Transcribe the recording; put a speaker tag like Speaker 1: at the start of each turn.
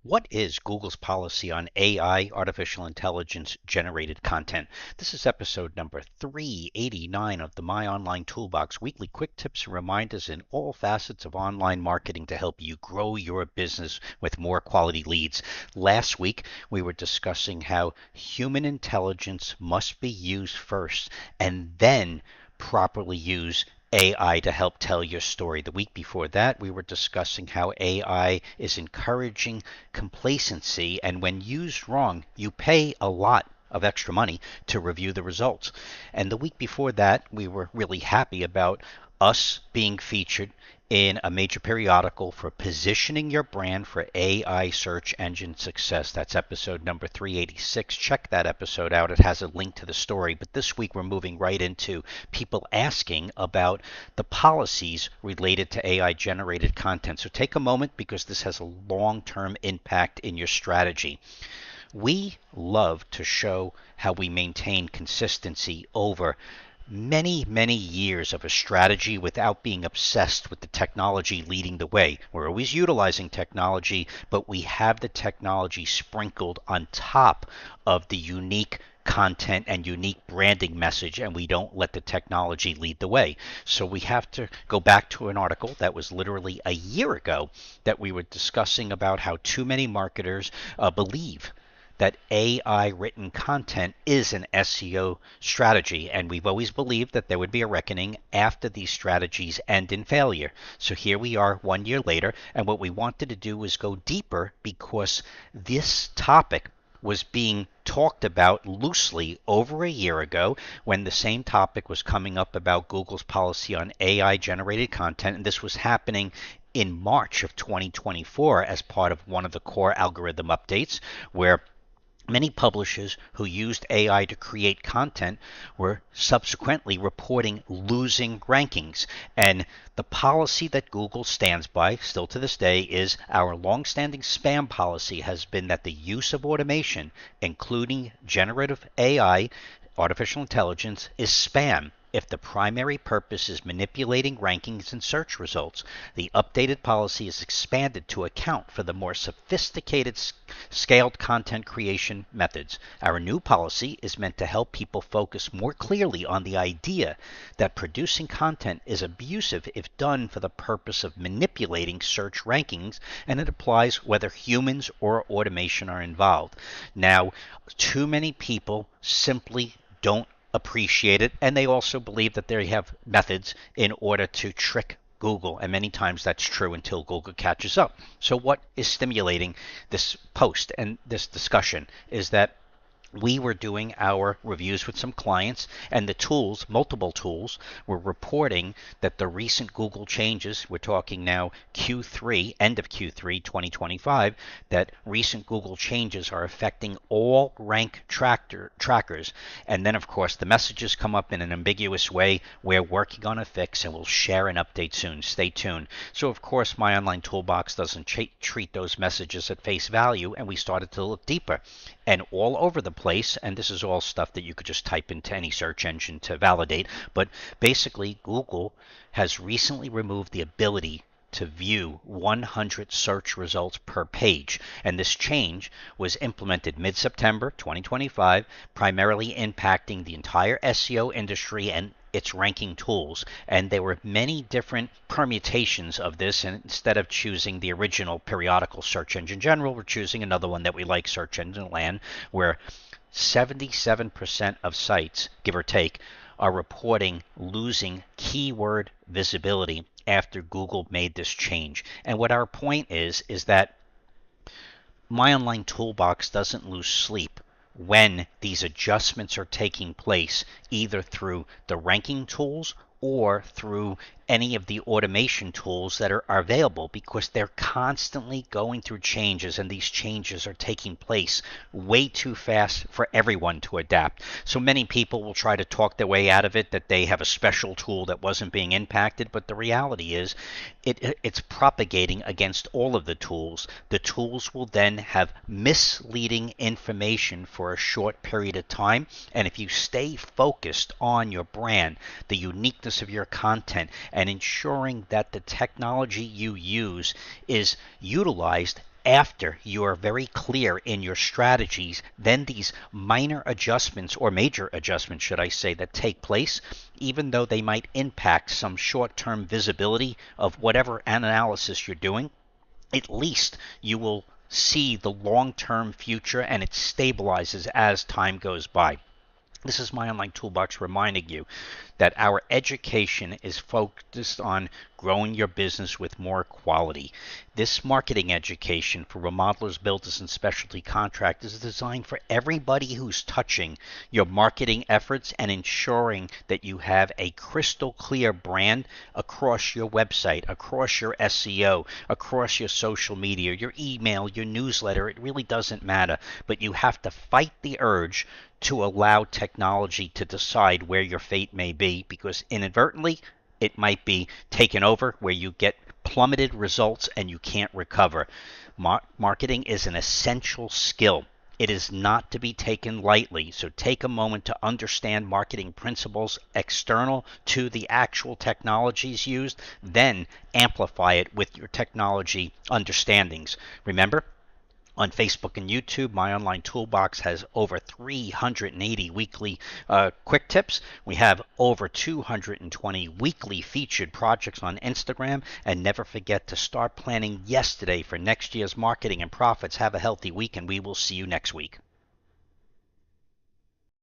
Speaker 1: What is Google's policy on AI, artificial intelligence generated content? This is episode number 389 of the My Online Toolbox, weekly quick tips and reminders in all facets of online marketing to help you grow your business with more quality leads. Last week, we were discussing how human intelligence must be used first and then properly use AI to help tell your story. The week before that, we were discussing how AI is encouraging complacency, and when used wrong, you pay a lot of extra money to review the results. And the week before that, we were really happy about us being featured in a major periodical for positioning your brand for AI search engine success. That's episode number 386. Check that episode out. It has a link to the story. But this week we're moving right into people asking about the policies related to AI generated content. So take a moment because this has a long-term impact in your strategy. We love to show how we maintain consistency over many years of a strategy without being obsessed with the technology leading the way. We're always utilizing technology, but we have the technology sprinkled on top of the unique content and unique branding message, and we don't let the technology lead the way. So we have to go back to an article that was literally a year ago that we were discussing about how too many marketers believe that AI written content is an SEO strategy, and we've always believed that there would be a reckoning after these strategies end in failure. So here we are 1 year later, and what we wanted to do was go deeper because this topic was being talked about loosely over a year ago when the same topic was coming up about Google's policy on AI generated content, and this was happening in March of 2024 as part of one of the core algorithm updates, where many publishers who used AI to create content were subsequently reporting losing rankings. And the policy that Google stands by, still to this day, is our long-standing spam policy has been that the use of automation, including generative AI, artificial intelligence, is spam if the primary purpose is manipulating rankings and search results. The updated policy is expanded to account for the more sophisticated scaled content creation methods. Our new policy is meant to help people focus more clearly on the idea that producing content is abusive if done for the purpose of manipulating search rankings, and it applies whether humans or automation are involved. Now, too many people simply don't appreciate it, and they also believe that they have methods in order to trick Google, and many times that's true until Google catches up. So what is stimulating this post and this discussion is that we were doing our reviews with some clients, and the tools, multiple tools, were reporting that the recent Google changes, we're talking now Q3, end of Q3 2025, that recent Google changes are affecting all rank trackers. And then, of course, the messages come up in an ambiguous way. We're working on a fix, and we'll share an update soon. Stay tuned. So, of course, My Online Toolbox doesn't treat those messages at face value, and we started to look deeper. And all over the place, and this is all stuff that you could just type into any search engine to validate, but basically Google has recently removed the ability to view 100 search results per page, and this change was implemented mid-September 2025, primarily impacting the entire SEO industry and its ranking tools. And there were many different permutations of this, and instead of choosing the original periodical Search Engine General, we're choosing another one that we like, Search Engine Land, where 77% of sites, give or take, are reporting losing keyword visibility after Google made this change. And what our point is that My Online Toolbox doesn't lose sleep when these adjustments are taking place, either through the ranking tools or through any of the automation tools that are available, because they're constantly going through changes, and these changes are taking place way too fast for everyone to adapt. So many people will try to talk their way out of it, that they have a special tool that wasn't being impacted, but the reality is it's propagating against all of the tools. The tools will then have misleading information for a short period of time, and if you stay focused on your brand, the uniqueness of your content, and ensuring that the technology you use is utilized after you are very clear in your strategies. Then these minor adjustments, or major adjustments should I say, that take place, even though they might impact some short-term visibility of whatever analysis you're doing, at least you will see the long-term future and it stabilizes as time goes by. This is my online toolbox reminding you that our education is focused on growing your business with more quality. This marketing education for remodelers, builders, and specialty contractors is designed for everybody who's touching your marketing efforts and ensuring that you have a crystal clear brand across your website, across your SEO, across your social media, your email, your newsletter. It really doesn't matter, but you have to fight the urge to allow technology to decide where your fate may be, because inadvertently it might be taken over where you get plummeted results and you can't recover. Marketing is an essential skill. It is not to be taken lightly, so take a moment to understand marketing principles external to the actual technologies used, then amplify it with your technology understandings. Remember, on Facebook and YouTube, My Online Toolbox has over 380 weekly quick tips. We have over 220 weekly featured projects on Instagram. And never forget to start planning yesterday for next year's marketing and profits. Have a healthy week, and we will see you next week.